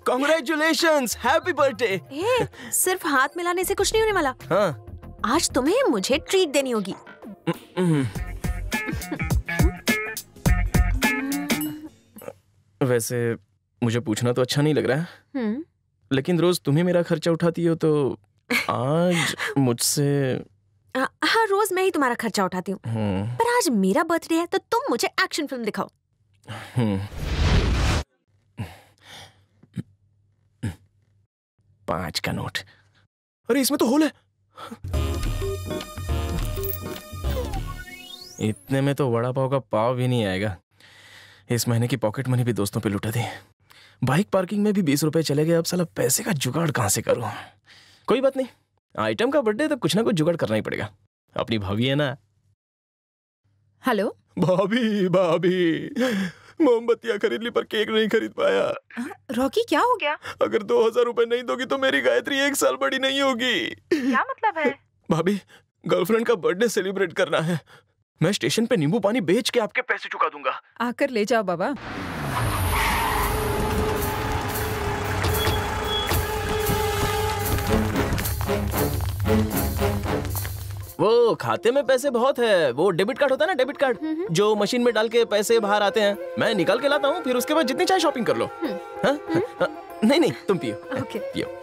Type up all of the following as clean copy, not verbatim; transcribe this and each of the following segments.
Congratulations, happy birthday. सिर्फ हाथ मिलाने से कुछ नहीं होने वाला। हाँ। आज तुम्हें मुझे ट्रीट देनी होगी। वैसे मुझे पूछना तो अच्छा नहीं लग रहा है, लेकिन रोज तुम्हें मेरा खर्चा उठाती हो तो आज मुझसे। हाँ, रोज मैं ही तुम्हारा खर्चा उठाती हूँ, पर आज मेरा बर्थडे है तो तुम मुझे एक्शन फिल्म दिखाओ। 5 का नोट। अरे इसमें तो होल है। इतने में तो वड़ा पाव का पाव भी नहीं आएगा। इस महीने की पॉकेट मनी भी दोस्तों पे लुटा दी। बाइक पार्किंग में भी 20 रुपए चले गए। अब साला पैसे का जुगाड़ कहां से करूं? कोई बात नहीं, आइटम का बर्थडे तो कुछ ना कुछ जुगाड़ करना ही पड़ेगा। अपनी भाभी है ना। हेलो भाभी, भाभी मोमबत्तियां खरीद ली पर केक नहीं खरीद पाया। रॉकी, क्या हो गया? अगर 2000 रुपए नहीं दोगी तो मेरी गायत्री 1 साल बड़ी नहीं होगी। क्या मतलब है? भाभी, गर्लफ्रेंड का बर्थडे सेलिब्रेट करना है। मैं स्टेशन पे नींबू पानी बेच के आपके पैसे चुका दूंगा। आकर ले जाओ बाबा। वो खाते में पैसे बहुत है। वो डेबिट कार्ड होता है ना, डेबिट कार्ड, जो मशीन में डाल के पैसे बाहर आते हैं। मैं निकाल के लाता हूँ, फिर उसके बाद जितनी चाहे शॉपिंग कर लो। हाँ? नहीं नहीं, तुम पियो। ओके। पियो।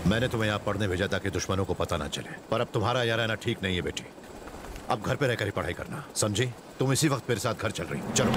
मैंने तुम्हें यहाँ पढ़ने भेजा ताकि दुश्मनों को पता ना चले, पर अब तुम्हारा यहाँ रहना ठीक नहीं है बेटी। अब घर पे रहकर ही पढ़ाई करना, समझी? तुम इसी वक्त मेरे साथ घर चल रही, चलो।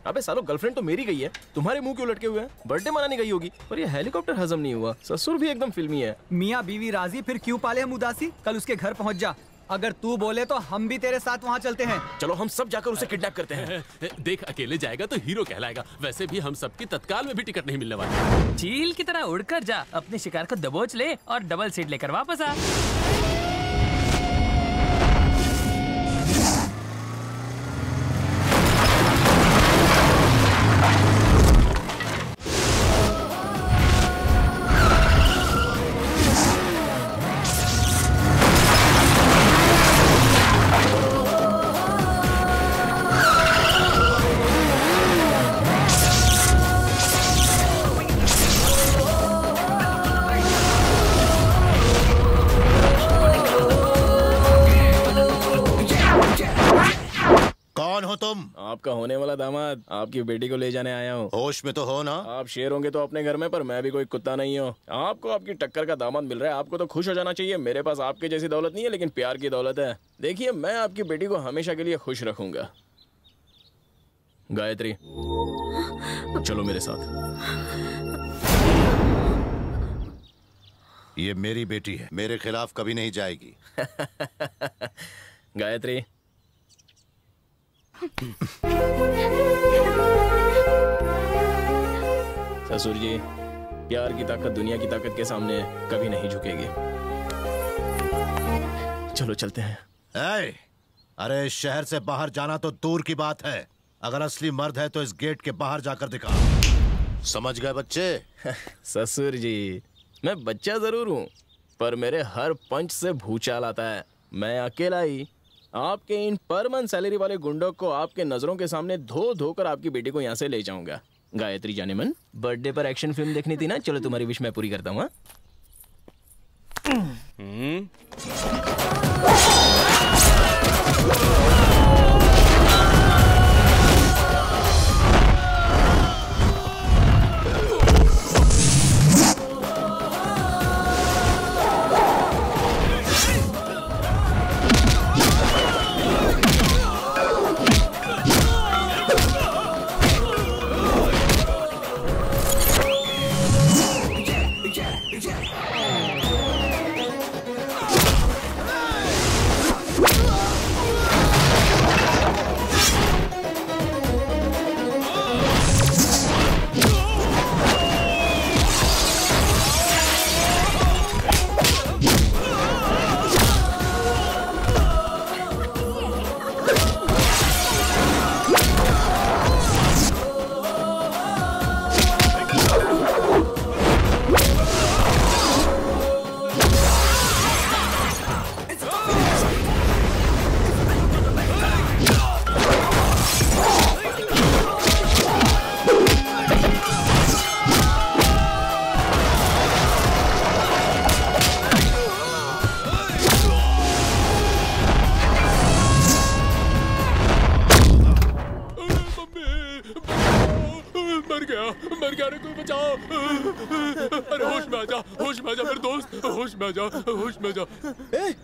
अबे सालो, गर्लफ्रेंड तो मेरी गई है, तुम्हारे मुंह क्यों लटके हुए हैं? बर्थडे मनाने गई होगी। पर ये हेलीकॉप्टर हजम नहीं हुआ। ससुर भी एकदम फिल्मी है। मियाँ बीवी राजी, फिर क्यों पाले हम उदासी? कल उसके घर पहुंच जा। अगर तू बोले तो हम भी तेरे साथ वहाँ चलते हैं। चलो हम सब जाकर उसे किडनैप करते हैं। देख, अकेले जाएगा तो हीरो कहलाएगा। वैसे भी हम सबकी तत्काल में भी टिकट नहीं मिलने वाली। चील की तरह उड़कर जा, अपने शिकार को दबोच ले और डबल सीट लेकर वापस आ। आपका होने वाला दामाद आपकी बेटी को ले जाने आया हूँ। होश में तो हो ना? आप शेर होंगे तो अपने घर में, पर मैं भी कोई कुत्ता नहीं हूँ। आपको आपकी टक्कर का दामाद मिल रहा है, आपको तो खुश हो जाना चाहिए। मेरे पास आपके जैसी दौलत नहीं है, लेकिन प्यार की दौलत है। देखिए, मैं आपकी बेटी को हमेशा के लिए खुश रखूंगा। गायत्री, चलो मेरे साथ। ये मेरी बेटी है, मेरे खिलाफ कभी नहीं जाएगी। गायत्री, ससुर जी, प्यार की ताकत दुनिया की ताकत के सामने कभी नहीं झुकेगी। चलो चलते हैं। अरे शहर से बाहर जाना तो दूर की बात है, अगर असली मर्द है तो इस गेट के बाहर जाकर दिखा। समझ गए बच्चे? ससुर जी, मैं बच्चा जरूर हूँ, पर मेरे हर पंच से भूचाल आता है। मैं अकेला ही आपके इन पर मंथ सैलरी वाले गुंडों को आपके नजरों के सामने धो धोकर आपकी बेटी को यहाँ से ले जाऊंगा। गायत्री जाने मन, बर्थडे पर एक्शन फिल्म देखनी थी ना? चलो तुम्हारी विश मैं पूरी करता हूँ।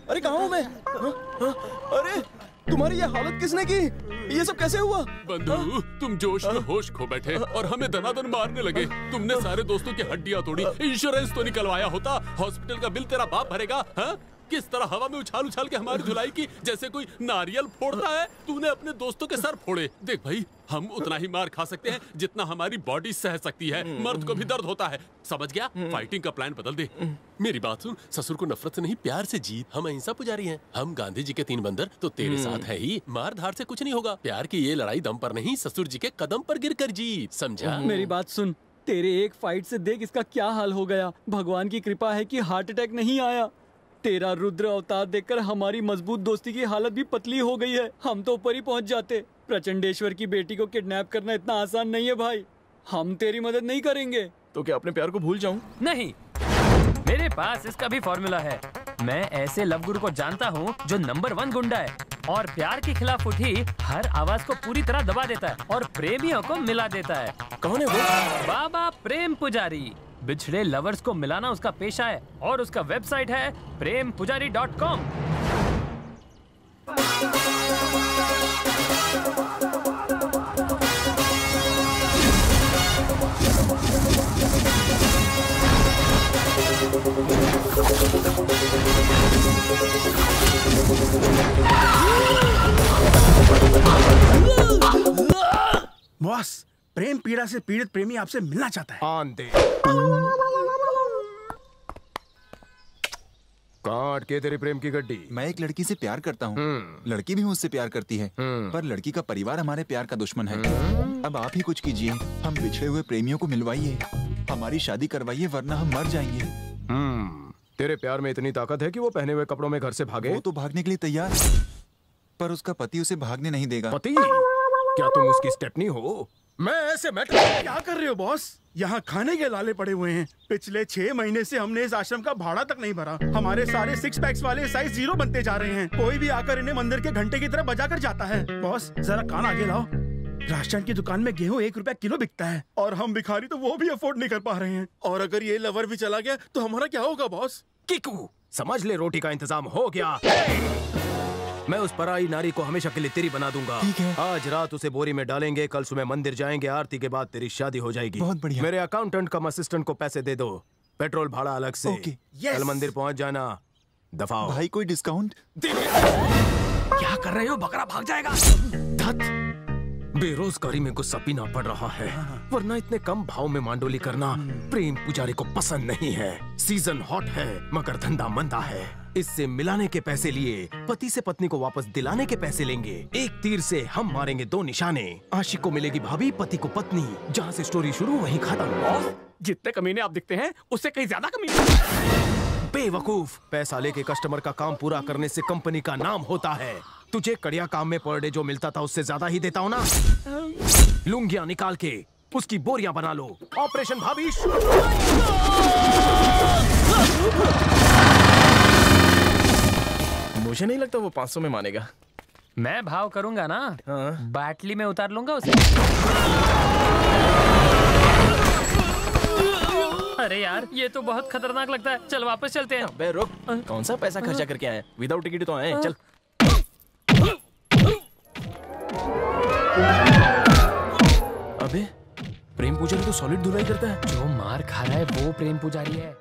अरे कहाँ हूँ मैं? अरे तुम्हारी ये हालत किसने की? ये सब कैसे हुआ? बंधु, तुम जोश में होश खो बैठे और हमें दनादन मारने लगे। तुमने सारे दोस्तों की हड्डियां तोड़ी। इंश्योरेंस तो निकलवाया होता, हॉस्पिटल का बिल तेरा बाप भरेगा। हाँ? किस तरह हवा में उछाल उछाल के हमारी धुलाई की जैसे कोई नारियल फोड़ता है। तूने अपने दोस्तों के सर फोड़े। देख भाई, हम उतना ही मार खा सकते हैं जितना हमारी बॉडी सह सकती है। मर्द को भी दर्द होता है, समझ गया? फाइटिंग का प्लान बदल दे। मेरी बात सुन, ससुर को नफरत से नहीं प्यार से जीत। हम अहिंसा पुजारी हैं, हम गांधी जी के 3 बंदर तो तेरे साथ है ही। मार धार से कुछ नहीं होगा। प्यार की ये लड़ाई दम पर नहीं, ससुर जी के कदम पर गिर कर जीत, समझा? मेरी बात सुन, तेरे एक फाइट से देख इसका क्या हाल हो गया। भगवान की कृपा है कि हार्ट अटैक नहीं आया। तेरा रुद्र अवतार देखकर हमारी मजबूत दोस्ती की हालत भी पतली हो गई है। हम तो ऊपर ही पहुंच जाते। प्रचंडेश्वर की बेटी को किडनैप करना इतना आसान नहीं है भाई। हम तेरी मदद नहीं करेंगे। तो क्या अपने प्यार को भूल जाऊं? नहीं, मेरे पास इसका भी फॉर्मूला है। मैं ऐसे लव गुरु को जानता हूँ जो नंबर 1 गुंडा है और प्यार के खिलाफ उठी हर आवाज को पूरी तरह दबा देता है और प्रेमियों को मिला देता है। कौन है वो? बाबा प्रेम पुजारी। बिछड़े लवर्स को मिलाना उसका पेशा है और उसका वेबसाइट है prempujari.com। बॉस, प्रेम पीड़ा से पीड़ित प्रेमी आपसे मिलना चाहता है। आंधे काट के तेरी प्रेम की गड्डी। मैं एक लड़की से प्यार करता हूँ, लड़की भी मुझसे प्यार करती है, पर लड़की का परिवार हमारे प्यार का दुश्मन है। अब आप ही कुछ कीजिए, हम बिछड़े हुए प्रेमियों को मिलवाइए, हमारी शादी करवाइए, वरना हम मर जाएंगे। तेरे प्यार में इतनी ताकत है कि वो पहने हुए कपड़ों में घर से भागे? वो तो भागने के लिए तैयार है, पर उसका पति उसे भागने नहीं देगा। पति? क्या तुम उसकी स्टेपनी हो? मैं ऐसे क्या कर रहे हो बॉस? यहाँ खाने के लाले पड़े हुए हैं। पिछले 6 महीने से हमने इस आश्रम का भाड़ा तक नहीं भरा। हमारे सारे 6 पैक्स वाले साइज 0 बनते जा रहे हैं। कोई भी आकर इन्हें मंदिर के घंटे की तरह बजा कर जाता है। बॉस, जरा कान आगे लाओ। राशन की दुकान में गेहूं 1 रुपया किलो बिकता है और हम भिखारी तो वो भी अफोर्ड नहीं कर पा रहे हैं। और अगर ये लवर भी चला गया तो हमारा क्या होगा बॉस? किकू, समझ ले रोटी का इंतजाम हो गया। मैं उस पराई नारी को हमेशा के लिए तेरी बना दूंगा। ठीक है। आज रात उसे बोरी में डालेंगे, कल सुबह मंदिर जाएंगे, आरती के बाद तेरी शादी हो जाएगी। बहुत बढ़िया। मेरे अकाउंटेंट कम असिस्टेंट को पैसे दे दो, पेट्रोल भाड़ा अलग से। ओके। कल मंदिर पहुंच जाना। दफाओ। भाई कोई डिस्काउंट? क्या कर रहे हो? बकरा भाग जाएगा। धत। बेरोजगारी में गुस्सा पीना पड़ रहा है, वरना इतने कम भाव में मांडोली करना प्रेम पुजारी को पसंद नहीं है। सीजन हॉट है मगर धंधा मंदा है। इससे मिलाने के पैसे लिए पति से पत्नी को वापस दिलाने के पैसे लेंगे। एक तीर से हम मारेंगे 2 निशाने। आशिक को मिलेगी भाभी, पति को पत्नी। जहाँ से स्टोरी शुरू वहीं खत्म। जितने कमीने आप दिखते हैं उससे कहीं ज्यादा कमीने। बेवकूफ, पैसा लेके कस्टमर का काम पूरा करने से कंपनी का नाम होता है। तुझे कड़िया काम में पर डे जो मिलता था उससे ज्यादा ही देता हूँ ना। लुंगियां निकाल के उसकी बोरियां बना लो। ऑपरेशन भाभी। मुझे नहीं लगता वो 500 में मानेगा। मैं भाव करूंगा ना। हाँ। बाटली में उतार लूंगा उसे। अरे यार ये तो बहुत खतरनाक लगता है। चल वापस चलते हैं। अबे रुक, कौन सा पैसा खर्चा करके आए? विदाउट टिकट तो आए। चल। अबे प्रेम पुजारी तो सॉलिड धुलाई करता है। जो मार खा रहा है वो प्रेम पुजारी है।